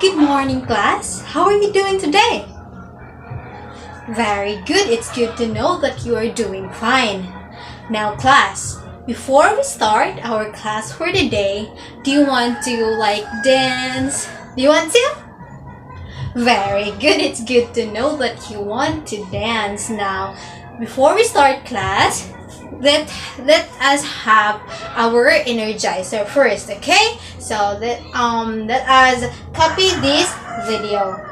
Good morning, class. How are you doing today? Very good. It's good to know that you are doing fine. Now, class, before we start our class for the day, do you want to dance? Do you want to? Very good. It's good to know that you want to dance. Now, before we start class, let us have our energizer first, okay? So let us copy this video.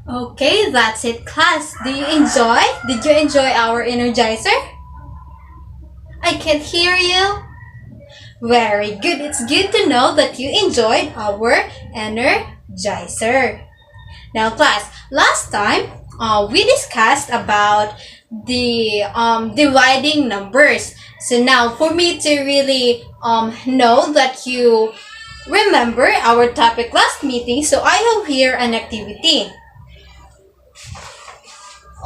Okay, that's it, class. Did you enjoy our energizer? I can't hear you. Very good. It's good to know that you enjoyed our energizer. Now, class, last time we discussed about the dividing numbers. So now, for me to really know that you remember our topic last meeting, so I have here an activity.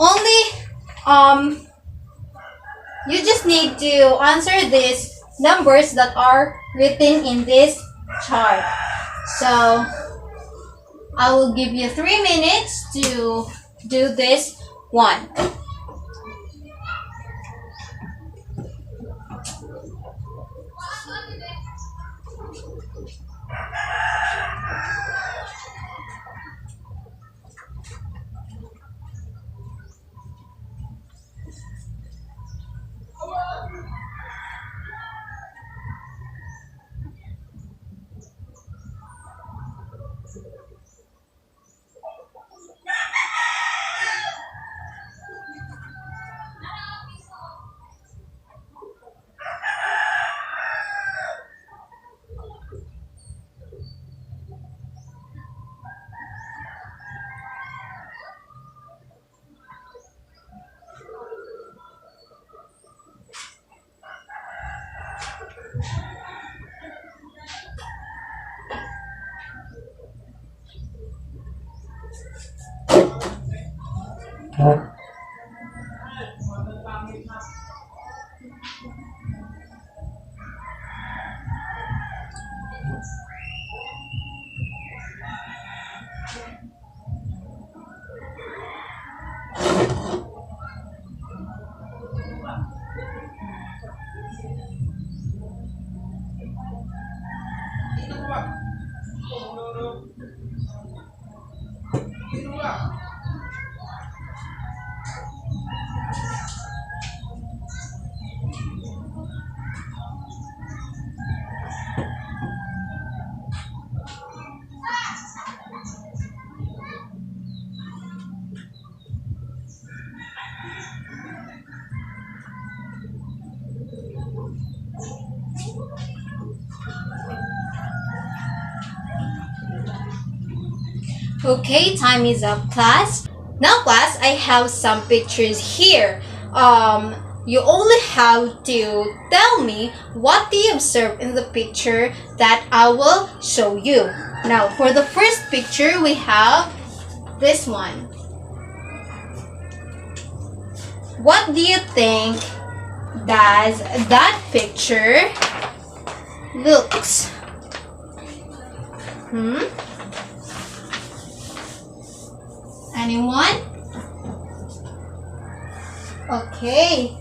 Only you just need to answer these numbers that are written in this chart. So I will give you 3 minutes to do this one. Okay, time is up, class. Now, class, I have some pictures here. You only have to tell me what do you observe in the picture that I will show you. Now, for the first picture, we have this one. What do you think does that picture looks? Anyone? Okay.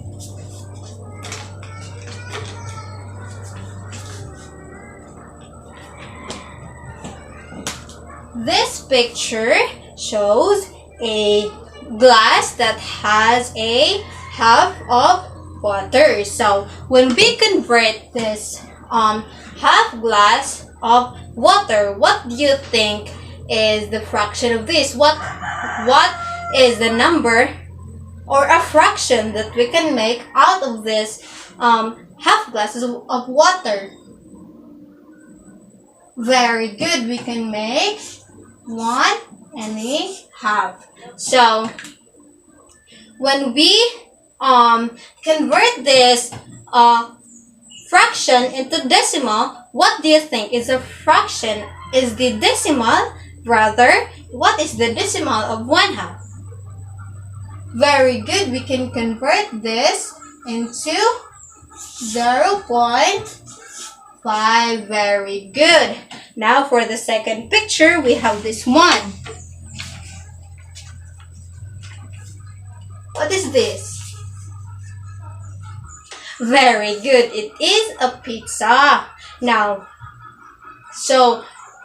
This picture shows a glass that has a half of water. So when we convert this half glass of water, what do you think is the fraction of this? What is the number or a fraction that we can make out of this half glasses of water? Very good. We can make 1.5. So when we convert this fraction into decimal, what do you think is a fraction? Is the decimal? Rather, what is the decimal of 1/2? Very good. We can convert this into 0.5. Very good. Now for the second picture, we have this one. What is this? Very good. It is a pizza. Now, so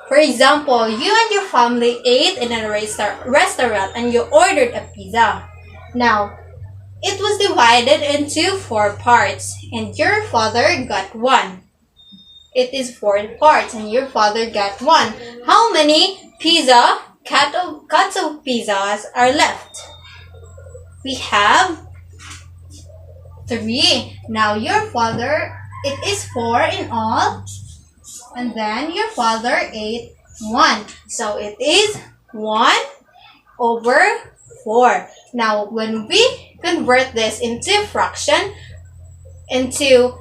for example, you and your family ate in a restaurant and you ordered a pizza. Now, it was divided into 4 parts and your father got 1. It is 4 parts and your father got 1. How many cuts of pizzas are left? We have 3. Now your father, it is 4 in all, and then your father ate 1. So it is 1/4. Now when we convert this into fraction, into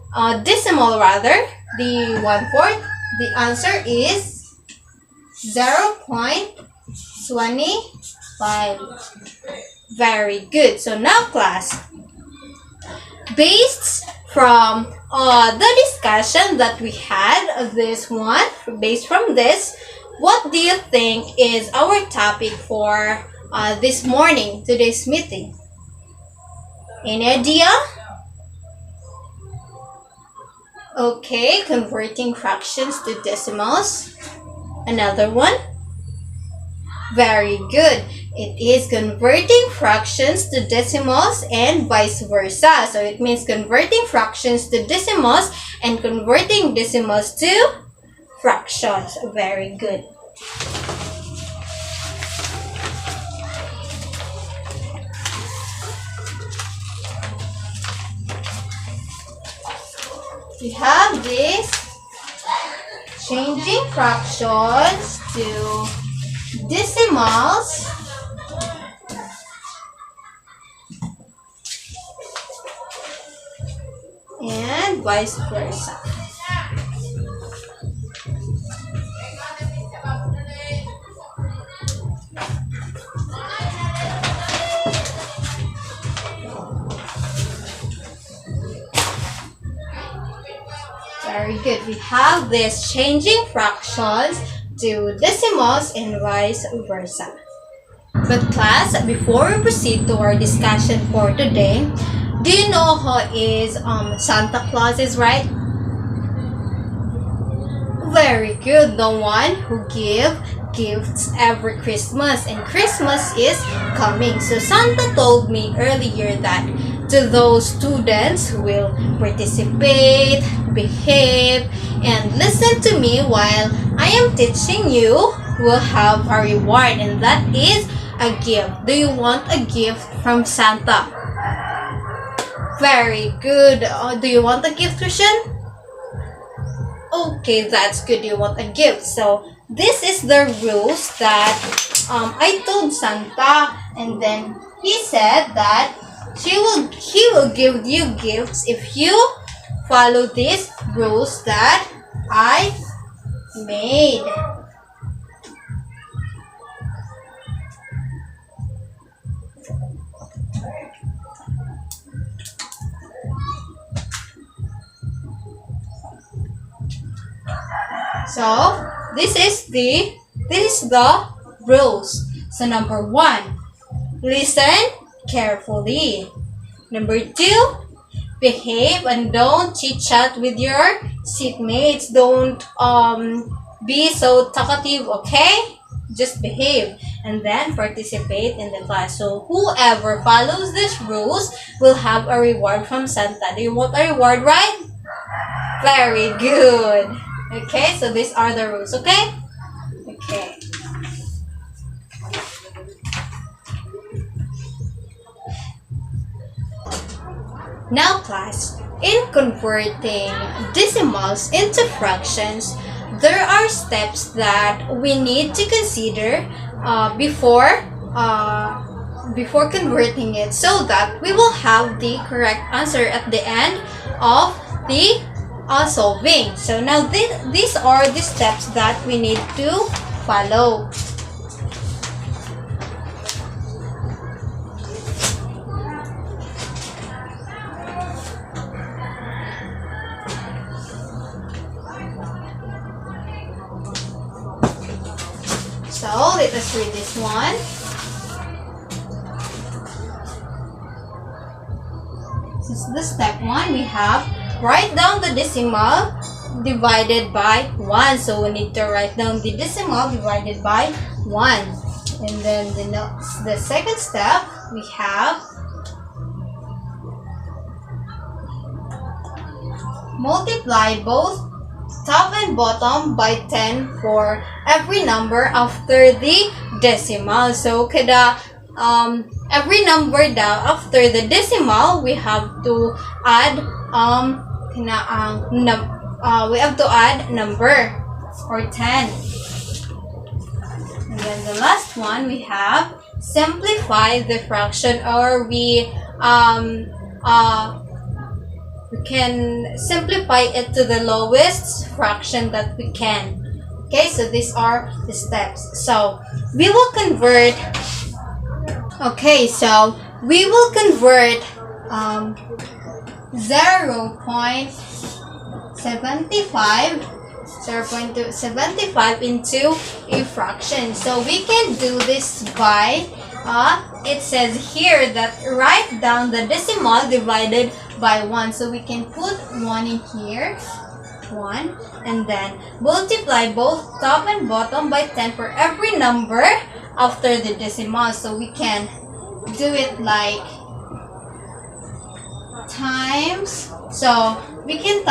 decimal rather, the 1/4, the answer is 0.25. Very good. So now class, based from the discussion that we had of this one, based from this, what do you think is our topic for this morning, today's meeting? Any idea? Okay, converting fractions to decimals. Another one? Very good. It is converting fractions to decimals and vice versa. So it means converting fractions to decimals and converting decimals to fractions. Very good. We have this changing fractions to decimals and vice versa. Very good. We have this changing fractions to decimals and vice versa. But class, before we proceed to our discussion for today, do you know who is Santa Claus is, right? Very good. The one who gives gifts every Christmas, and Christmas is coming. So Santa told me earlier that to those students who will participate, behave, and listen to me while I am teaching you, will have a reward, and that is a gift. Do you want a gift from Santa? Very good. Do you want a gift, Christian? Okay, that's good. You want a gift. So this is the rules that I told Santa, and then he said that he will give you gifts if you follow these rules that I made. So this is the rules. So number 1, listen carefully. Number 2, behave and don't chit chat with your seatmates. Don't be so talkative, okay? just behave and then participate in the class. So whoever follows these rules will have a reward from Santa. Do you want a reward, right? Very good. Okay, so these are the rules, okay? Okay. Now class, in converting decimals into fractions, there are steps that we need to consider before converting it, so that we will have the correct answer at the end of the solving. So now these are the steps that we need to follow. So let us read this one. This is the step 1. We have write down the decimal divided by 1. So we need to write down the decimal divided by 1. And then the second step, we have multiply both top and bottom by 10 for every number after the decimal. So kada every number daw after the decimal, we have to add number or 10. And then the last one, we have simplify the fraction, or we can simplify it to the lowest fraction that we can. Okay, so these are the steps. So we will convert. Okay, so we will convert 0.75 into a fraction. So we can do this by it says here that write down the decimal divided by 1. So we can put 1 in here, 1, and then multiply both top and bottom by 10 for every number after the decimal. So we can do it like times. So we can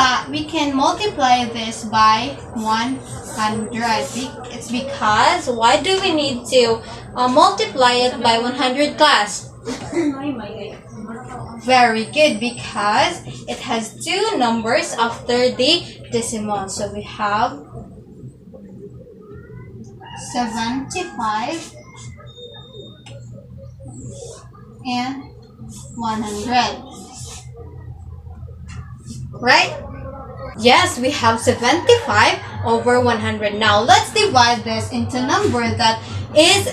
multiply this by 100. It's because, why do we need to multiply it by 100, class? Very good, because it has two numbers after the decimal. So we have 75 and 100. Right? Yes, we have 75 over 100. Now let's divide this into number that is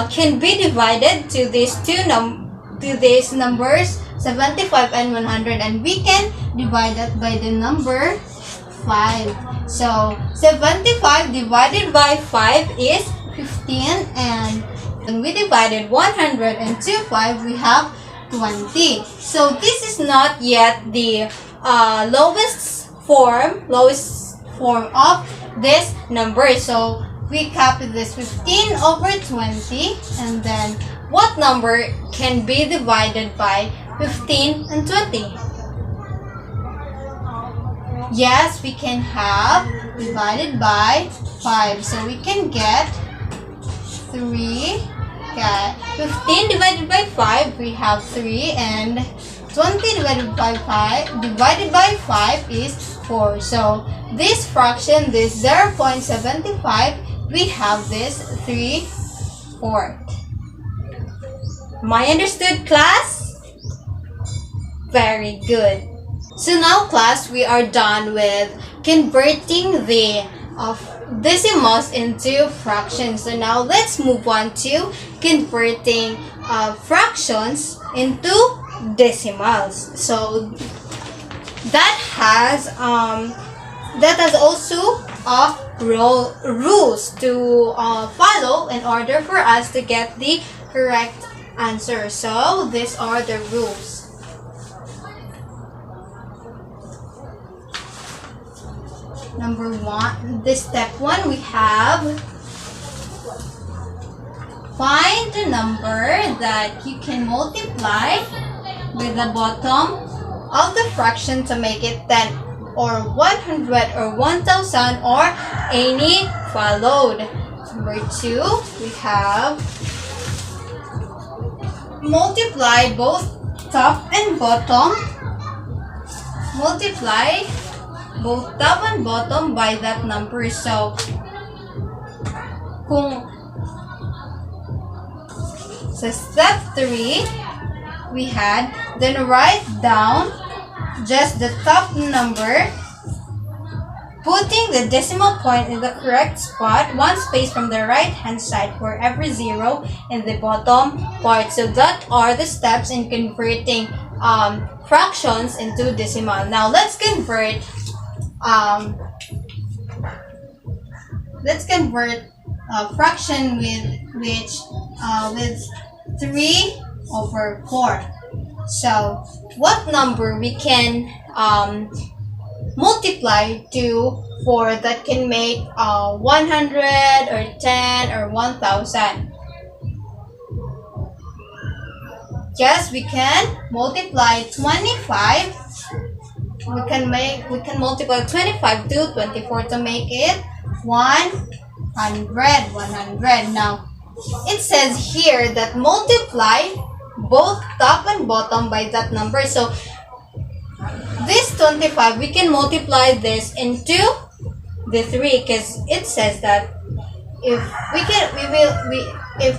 can be divided to these numbers 75 and 100, and we can divide that by the number 5. So 75 divided by 5 is 15, and when we divided 100 into 5, we have 20. So this is not yet the lowest form of this number. So we copy this 15 over 20, and then what number can be divided by 15 and 20? Yes, we can have divided by 5. So we can get 3. 15 divided by 5, we have 3, and 20 divided by 5 is 4. So this fraction, this 0.75, we have this 3/4. Am I understood, class? Very good. So now, class, we are done with converting the decimals into fractions. So now let's move on to converting fractions into decimals. So that has also rules to follow in order for us to get the correct answer. So these are the rules. Number 1, this step 1, we have Find the number that you can multiply with the bottom of the fraction to make it 10 or 100 or 1000 or any followed. Number 2, we have multiply both top and bottom. Multiply both top and bottom by that number. So, kung sa step 3, we had, then write down just the top number, putting the decimal point in the correct spot, one space from the right hand side for every zero in the bottom part. So that are the steps in converting fractions into decimal. Now let's convert fraction with 3/4. So what number we can multiply to 4 that can make 100 or 10 or 1000? Yes, we can multiply 25. We can multiply 25 to 24 to make it 100. Now, it says here that multiply both top and bottom by that number. So, this 25, we can multiply this into the 3 because it says that if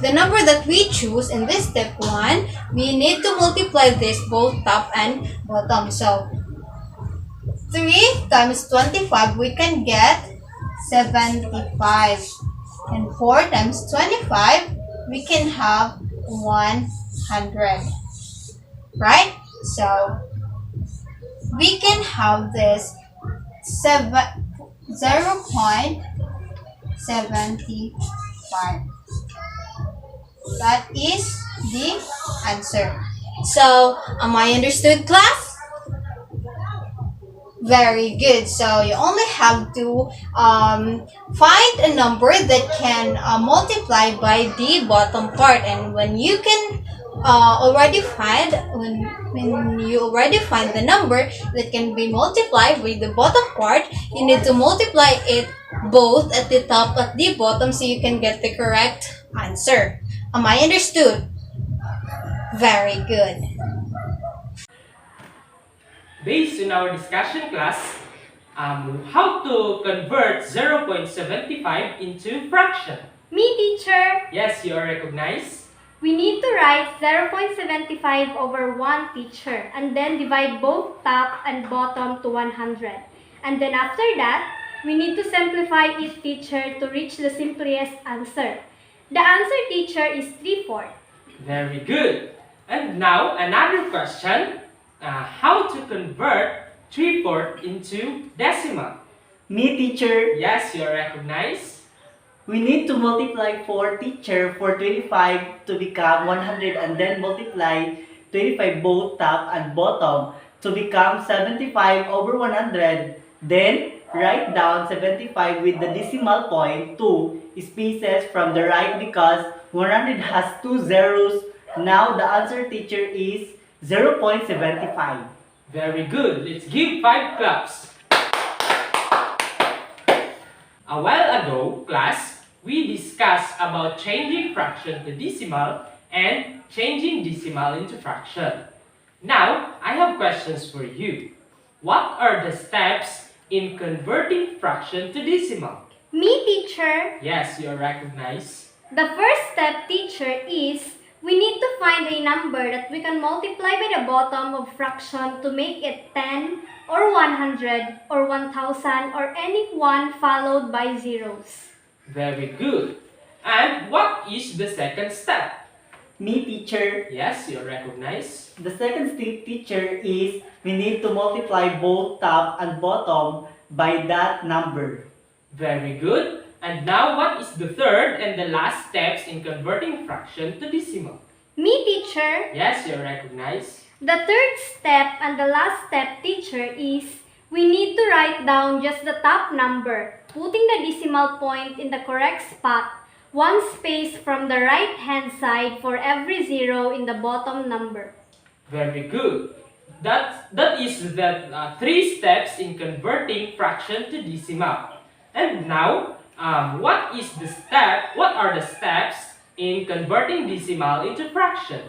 the number that we choose in this step 1, we need to multiply this both top and bottom. So, 3 times 25, we can get 75. And 4 times 25, we can have 100. Right? So, we can have this 0.75. That is the answer. So, am I understood, class? Very good. So you only have to find a number that can multiply by the bottom part, and when you can already find the number that can be multiplied with the bottom part, you need to multiply it both at the top at the bottom so you can get the correct answer. Am I understood? Very good. Based on our discussion class, how to convert 0.75 into fraction. Me, teacher. Yes, you are recognized. We need to write 0.75 over 1, teacher, and then divide both top and bottom to 100. And then after that, we need to simplify it, teacher, to reach the simplest answer. The answer, teacher, is 3/4. Very good. And now, another question. How to convert 3/4 into decimal? Me, teacher. Yes, you are recognized. We need to multiply 4, teacher, for 25 to become 100, and then multiply 25 both top and bottom to become 75 over 100. Then, write down 75 with the decimal point 2 spaces from the right because 100 has 2 zeros. Now, the answer, teacher, is 0.75. Very good. Let's give 5 claps. A while ago, class, we discussed about changing fraction to decimal and changing decimal into fraction. Now, I have questions for you. What are the steps in converting fraction to decimal? Me, teacher. Yes, you are recognized. The first step, teacher, is we need to find a number that we can multiply by the bottom of fraction to make it 10 or 100 or 1000 or any one followed by zeros. Very good. And what is the second step? Me, teacher. Yes, you recognize. The second step, teacher, is we need to multiply both top and bottom by that number. Very good. And now what is the third and the last steps in converting fraction to decimal? Me, teacher. Yes, you recognize. The third step and the last step, teacher, is we need to write down just the top number, putting the decimal point in the correct spot, one space from the right-hand side for every zero in the bottom number. Very good. That is the 3 steps in converting fraction to decimal. And now, what are the steps in converting decimal into fraction?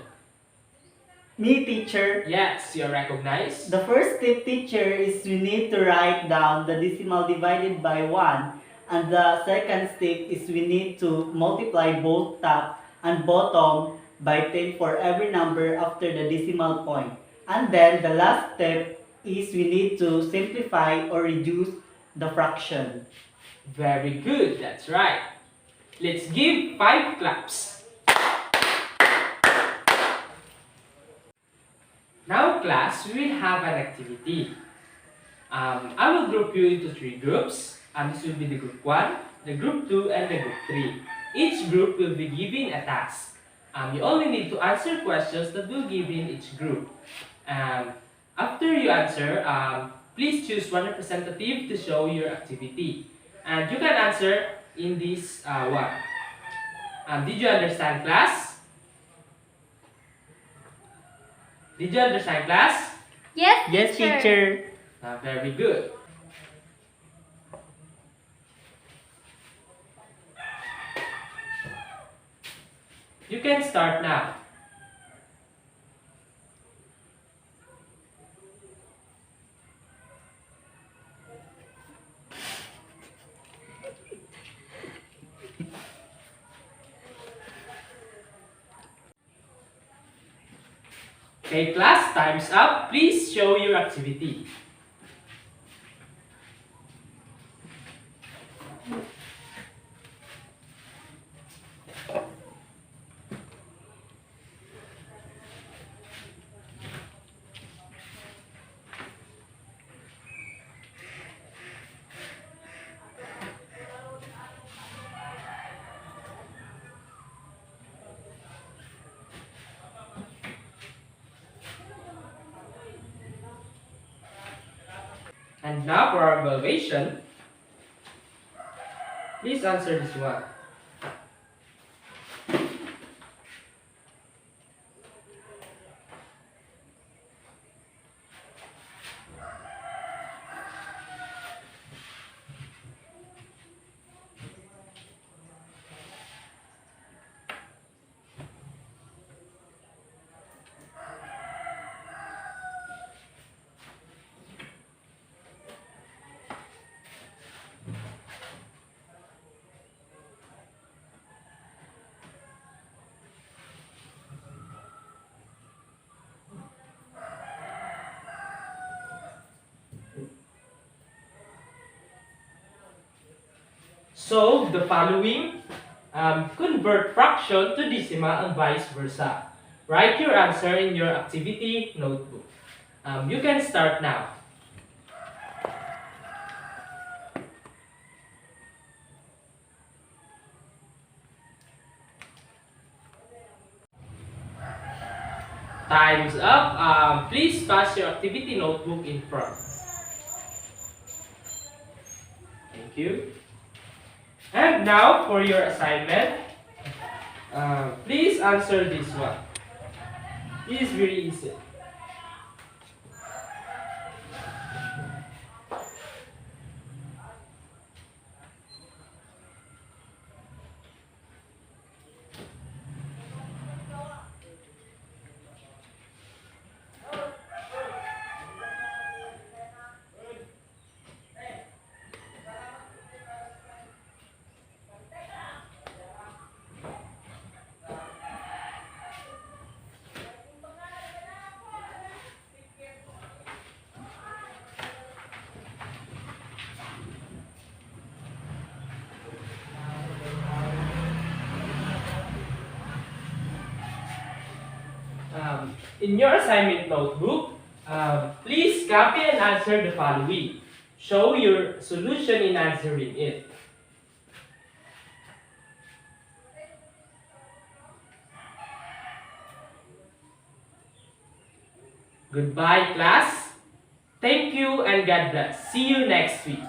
Me, teacher. Yes, you recognize. The first step, teacher, is we need to write down the decimal divided by 1. And the second step is we need to multiply both top and bottom by 10 for every number after the decimal point. And then the last step is we need to simplify or reduce the fraction. Very good, that's right. Let's give 5 claps. Now class, we will have an activity. I will group you into 3 groups. This will be the group 1, the group 2, and the group 3. Each group will be given a task. You only need to answer questions that will give in each group. After you answer, please choose one representative to show your activity. And you can answer in this one. Did you understand, class? Did you understand, class? Yes, Yes, teacher. Very good. You can start now. Okay, class, time's up. Please show your activity. And now for our evaluation, please answer this one. Solve the following. Convert fraction to decimal and vice versa. Write your answer in your activity notebook. You can start now. Time's up. Please pass your activity notebook in front. Thank you. And now for your assignment, please answer this one. It is very easy. In your assignment notebook, please copy and answer the following. Show your solution in answering it. Goodbye, class. Thank you and God bless. See you next week.